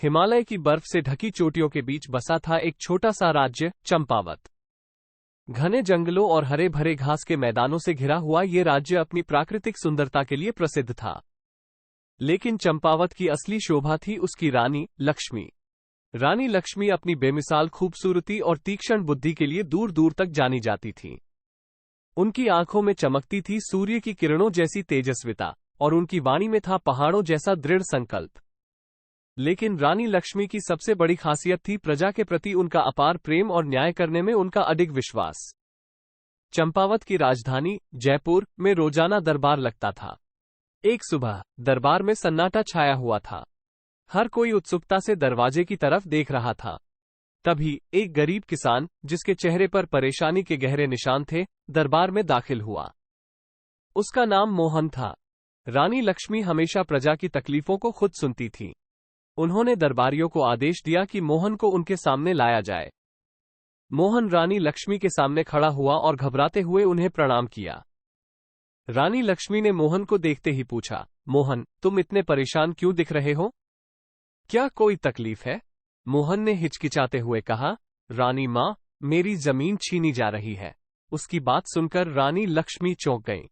हिमालय की बर्फ से ढकी चोटियों के बीच बसा था एक छोटा सा राज्य चंपावत। घने जंगलों और हरे भरे घास के मैदानों से घिरा हुआ ये राज्य अपनी प्राकृतिक सुंदरता के लिए प्रसिद्ध था। लेकिन चंपावत की असली शोभा थी उसकी रानी लक्ष्मी। रानी लक्ष्मी अपनी बेमिसाल खूबसूरती और तीक्ष्ण बुद्धि के लिए दूर दूर तक जानी जाती थी। उनकी आंखों में चमकती थी सूर्य की किरणों जैसी तेजस्विता, और उनकी वाणी में था पहाड़ों जैसा दृढ़ संकल्प। लेकिन रानी लक्ष्मी की सबसे बड़ी खासियत थी प्रजा के प्रति उनका अपार प्रेम और न्याय करने में उनका अडिग विश्वास। चंपावत की राजधानी जयपुर में रोजाना दरबार लगता था। एक सुबह दरबार में सन्नाटा छाया हुआ था। हर कोई उत्सुकता से दरवाजे की तरफ देख रहा था। तभी एक गरीब किसान, जिसके चेहरे पर परेशानी के गहरे निशान थे, दरबार में दाखिल हुआ। उसका नाम मोहन था। रानी लक्ष्मी हमेशा प्रजा की तकलीफों को खुद सुनती थी। उन्होंने दरबारियों को आदेश दिया कि मोहन को उनके सामने लाया जाए। मोहन रानी लक्ष्मी के सामने खड़ा हुआ और घबराते हुए उन्हें प्रणाम किया। रानी लक्ष्मी ने मोहन को देखते ही पूछा, मोहन, तुम इतने परेशान क्यों दिख रहे हो? क्या कोई तकलीफ है? मोहन ने हिचकिचाते हुए कहा, रानी मां, मेरी जमीन छीनी जा रही है। उसकी बात सुनकर रानी लक्ष्मी चौंक गईं।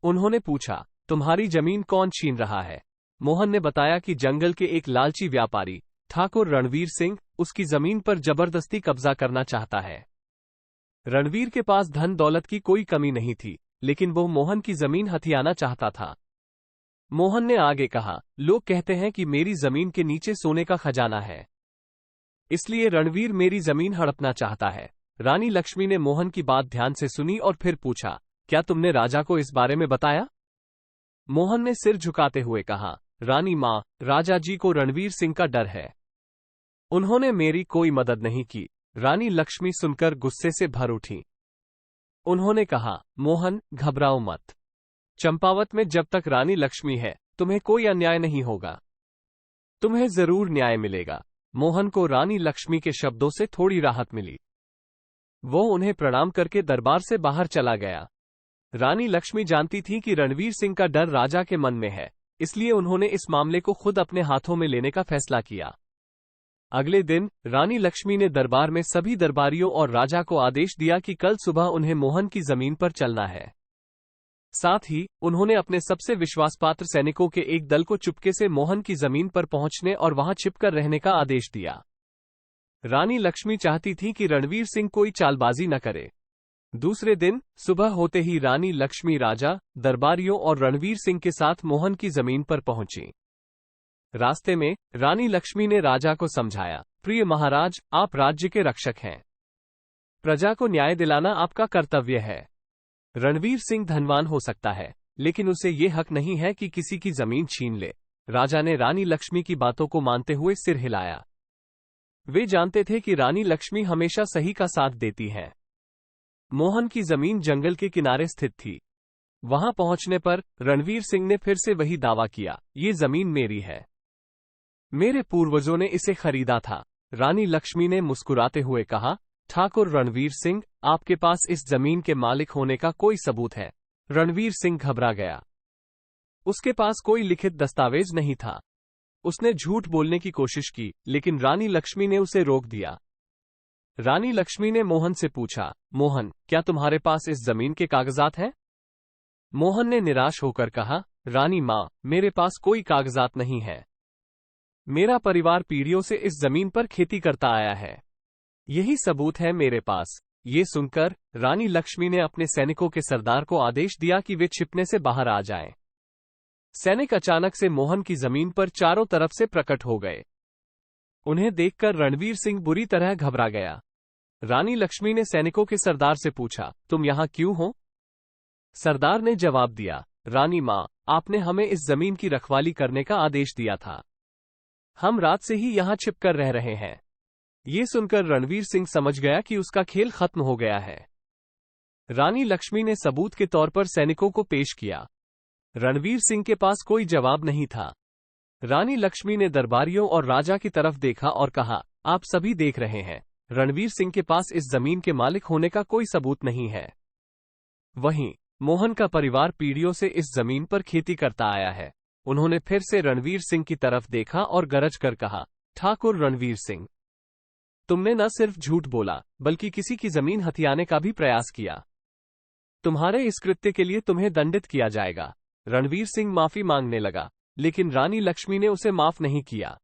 उन्होंने पूछा, तुम्हारी जमीन कौन छीन रहा है? मोहन ने बताया कि जंगल के एक लालची व्यापारी ठाकुर रणवीर सिंह उसकी जमीन पर जबरदस्ती कब्जा करना चाहता है। रणवीर के पास धन दौलत की कोई कमी नहीं थी, लेकिन वो मोहन की जमीन हथियाना चाहता था। मोहन ने आगे कहा, लोग कहते हैं कि मेरी जमीन के नीचे सोने का खजाना है, इसलिए रणवीर मेरी जमीन हड़पना चाहता है। रानी लक्ष्मी ने मोहन की बात ध्यान से सुनी और फिर पूछा, क्या तुमने राजा को इस बारे में बताया? मोहन ने सिर झुकाते हुए कहा, रानी मां, राजा जी को रणवीर सिंह का डर है। उन्होंने मेरी कोई मदद नहीं की। रानी लक्ष्मी सुनकर गुस्से से भर उठी। उन्होंने कहा, मोहन, घबराओ मत। चंपावत में जब तक रानी लक्ष्मी है, तुम्हें कोई अन्याय नहीं होगा। तुम्हें जरूर न्याय मिलेगा। मोहन को रानी लक्ष्मी के शब्दों से थोड़ी राहत मिली। वो उन्हें प्रणाम करके दरबार से बाहर चला गया। रानी लक्ष्मी जानती थी कि रणवीर सिंह का डर राजा के मन में है, इसलिए उन्होंने इस मामले को खुद अपने हाथों में लेने का फैसला किया। अगले दिन रानी लक्ष्मी ने दरबार में सभी दरबारियों और राजा को आदेश दिया कि कल सुबह उन्हें मोहन की जमीन पर चलना है। साथ ही उन्होंने अपने सबसे विश्वासपात्र सैनिकों के एक दल को चुपके से मोहन की जमीन पर पहुंचने और वहां छिपकर रहने का आदेश दिया। रानी लक्ष्मी चाहती थी कि रणवीर सिंह कोई चालबाजी न करे। दूसरे दिन सुबह होते ही रानी लक्ष्मी राजा, दरबारियों और रणवीर सिंह के साथ मोहन की जमीन पर पहुंची। रास्ते में रानी लक्ष्मी ने राजा को समझाया, प्रिय महाराज, आप राज्य के रक्षक हैं। प्रजा को न्याय दिलाना आपका कर्तव्य है। रणवीर सिंह धनवान हो सकता है, लेकिन उसे ये हक नहीं है कि किसी की जमीन छीन ले। राजा ने रानी लक्ष्मी की बातों को मानते हुए सिर हिलाया। वे जानते थे कि रानी लक्ष्मी हमेशा सही का साथ देती है। मोहन की जमीन जंगल के किनारे स्थित थी। वहां पहुंचने पर रणवीर सिंह ने फिर से वही दावा किया, ये जमीन मेरी है। मेरे पूर्वजों ने इसे खरीदा था। रानी लक्ष्मी ने मुस्कुराते हुए कहा, ठाकुर रणवीर सिंह, आपके पास इस जमीन के मालिक होने का कोई सबूत है? रणवीर सिंह घबरा गया। उसके पास कोई लिखित दस्तावेज नहीं था। उसने झूठ बोलने की कोशिश की, लेकिन रानी लक्ष्मी ने उसे रोक दिया। रानी लक्ष्मी ने मोहन से पूछा, मोहन, क्या तुम्हारे पास इस जमीन के कागजात हैं? मोहन ने निराश होकर कहा, रानी मां, मेरे पास कोई कागजात नहीं है। मेरा परिवार पीढ़ियों से इस जमीन पर खेती करता आया है। यही सबूत है मेरे पास। ये सुनकर रानी लक्ष्मी ने अपने सैनिकों के सरदार को आदेश दिया कि वे छिपने से बाहर आ जाएं। सैनिक अचानक से मोहन की जमीन पर चारों तरफ से प्रकट हो गए। उन्हें देखकर रणवीर सिंह बुरी तरह घबरा गया। रानी लक्ष्मी ने सैनिकों के सरदार से पूछा, तुम यहां क्यों हो? सरदार ने जवाब दिया, रानी मां, आपने हमें इस जमीन की रखवाली करने का आदेश दिया था। हम रात से ही यहां छिपकर रह रहे हैं। ये सुनकर रणवीर सिंह समझ गया कि उसका खेल खत्म हो गया है। रानी लक्ष्मी ने सबूत के तौर पर सैनिकों को पेश किया। रणवीर सिंह के पास कोई जवाब नहीं था। रानी लक्ष्मी ने दरबारियों और राजा की तरफ देखा और कहा, आप सभी देख रहे हैं, रणवीर सिंह के पास इस जमीन के मालिक होने का कोई सबूत नहीं है। वहीं मोहन का परिवार पीढ़ियों से इस जमीन पर खेती करता आया है। उन्होंने फिर से रणवीर सिंह की तरफ देखा और गरज कर कहा, ठाकुर रणवीर सिंह, तुमने न सिर्फ झूठ बोला बल्कि किसी की जमीन हथियाने का भी प्रयास किया। तुम्हारे इस कृत्य के लिए तुम्हें दंडित किया जाएगा। रणवीर सिंह माफी मांगने लगा, लेकिन रानी लक्ष्मी ने उसे माफ नहीं किया।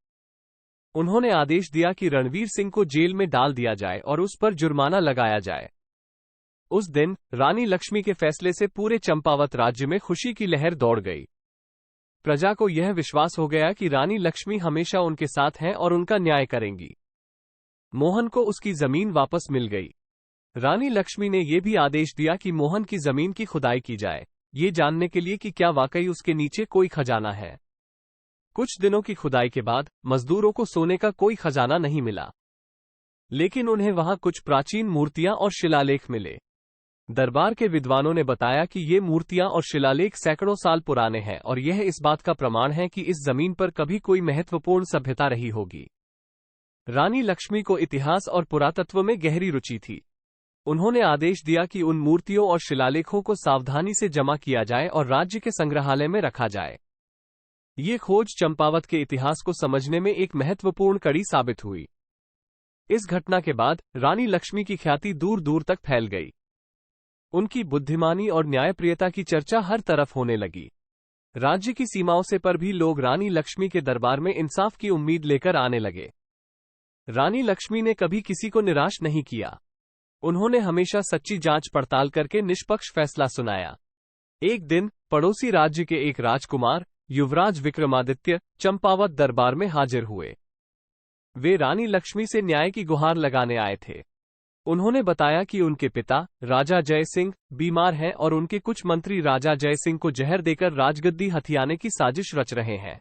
उन्होंने आदेश दिया कि रणवीर सिंह को जेल में डाल दिया जाए और उस पर जुर्माना लगाया जाए। उस दिन रानी लक्ष्मी के फैसले से पूरे चंपावत राज्य में खुशी की लहर दौड़ गई। प्रजा को यह विश्वास हो गया कि रानी लक्ष्मी हमेशा उनके साथ हैं और उनका न्याय करेंगी। मोहन को उसकी जमीन वापस मिल गई। रानी लक्ष्मी ने यह भी आदेश दिया कि मोहन की जमीन की खुदाई की जाए, ये जानने के लिए कि क्या वाकई उसके नीचे कोई खजाना है। कुछ दिनों की खुदाई के बाद मजदूरों को सोने का कोई खजाना नहीं मिला, लेकिन उन्हें वहां कुछ प्राचीन मूर्तियां और शिलालेख मिले। दरबार के विद्वानों ने बताया कि ये मूर्तियां और शिलालेख सैकड़ों साल पुराने हैं और यह इस बात का प्रमाण है कि इस जमीन पर कभी कोई महत्वपूर्ण सभ्यता रही होगी। रानी लक्ष्मी को इतिहास और पुरातत्व में गहरी रुचि थी। उन्होंने आदेश दिया कि उन मूर्तियों और शिलालेखों को सावधानी से जमा किया जाए और राज्य के संग्रहालय में रखा जाए। ये खोज चंपावत के इतिहास को समझने में एक महत्वपूर्ण कड़ी साबित हुई। इस घटना के बाद रानी लक्ष्मी की ख्याति दूर दूर तक फैल गई। उनकी बुद्धिमानी और न्यायप्रियता की चर्चा हर तरफ होने लगी। राज्य की सीमाओं से पर भी लोग रानी लक्ष्मी के दरबार में इंसाफ की उम्मीद लेकर आने लगे। रानी लक्ष्मी ने कभी किसी को निराश नहीं किया। उन्होंने हमेशा सच्ची जांच पड़ताल करके निष्पक्ष फैसला सुनाया। एक दिन पड़ोसी राज्य के एक राजकुमार युवराज विक्रमादित्य चंपावत दरबार में हाजिर हुए। वे रानी लक्ष्मी से न्याय की गुहार लगाने आए थे। उन्होंने बताया कि उनके पिता राजा जय सिंह बीमार हैं और उनके कुछ मंत्री राजा जय सिंह को जहर देकर राजगद्दी हथियाने की साजिश रच रहे हैं।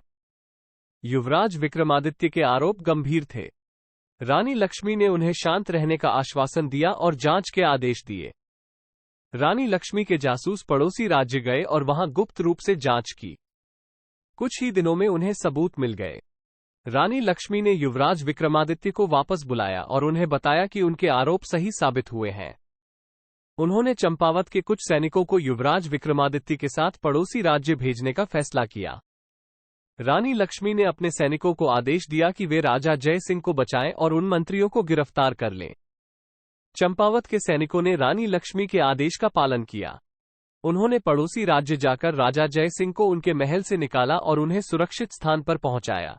युवराज विक्रमादित्य के आरोप गंभीर थे। रानी लक्ष्मी ने उन्हें शांत रहने का आश्वासन दिया और जांच के आदेश दिए। रानी लक्ष्मी के जासूस पड़ोसी राज्य गए और वहां गुप्त रूप से जांच की। कुछ ही दिनों में उन्हें सबूत मिल गए। रानी लक्ष्मी ने युवराज विक्रमादित्य को वापस बुलाया और उन्हें बताया कि उनके आरोप सही साबित हुए हैं। उन्होंने चंपावत के कुछ सैनिकों को युवराज विक्रमादित्य के साथ पड़ोसी राज्य भेजने का फैसला किया। रानी लक्ष्मी ने अपने सैनिकों को आदेश दिया कि वे राजा जय सिंह को बचाएं और उन मंत्रियों को गिरफ्तार कर लें। चंपावत के सैनिकों ने रानी लक्ष्मी के आदेश का पालन किया। उन्होंने पड़ोसी राज्य जाकर राजा जय सिंह को उनके महल से निकाला और उन्हें सुरक्षित स्थान पर पहुंचाया।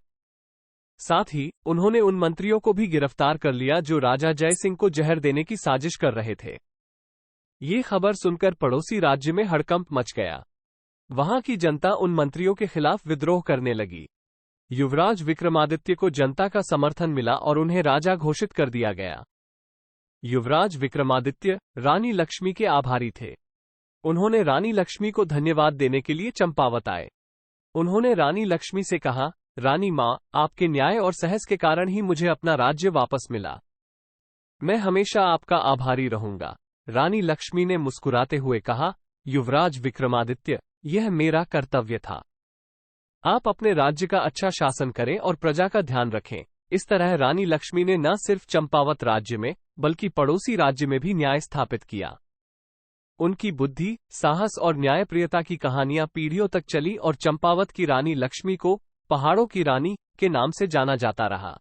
साथ ही उन्होंने उन मंत्रियों को भी गिरफ्तार कर लिया जो राजा जय सिंह को जहर देने की साजिश कर रहे थे। ये खबर सुनकर पड़ोसी राज्य में हड़कंप मच गया। वहां की जनता उन मंत्रियों के खिलाफ विद्रोह करने लगी। युवराज विक्रमादित्य को जनता का समर्थन मिला और उन्हें राजा घोषित कर दिया गया। युवराज विक्रमादित्य रानी लक्ष्मी के आभारी थे। उन्होंने रानी लक्ष्मी को धन्यवाद देने के लिए चंपावत आए। उन्होंने रानी लक्ष्मी से कहा, रानी मां, आपके न्याय और साहस के कारण ही मुझे अपना राज्य वापस मिला। मैं हमेशा आपका आभारी रहूंगा। रानी लक्ष्मी ने मुस्कुराते हुए कहा, युवराज विक्रमादित्य, यह मेरा कर्तव्य था। आप अपने राज्य का अच्छा शासन करें और प्रजा का ध्यान रखें। इस तरह रानी लक्ष्मी ने न सिर्फ चंपावत राज्य में बल्कि पड़ोसी राज्य में भी न्याय स्थापित किया। उनकी बुद्धि, साहस और न्यायप्रियता की कहानियां पीढ़ियों तक चली और चंपावत की रानी लक्ष्मी को पहाड़ों की रानी के नाम से जाना जाता रहा।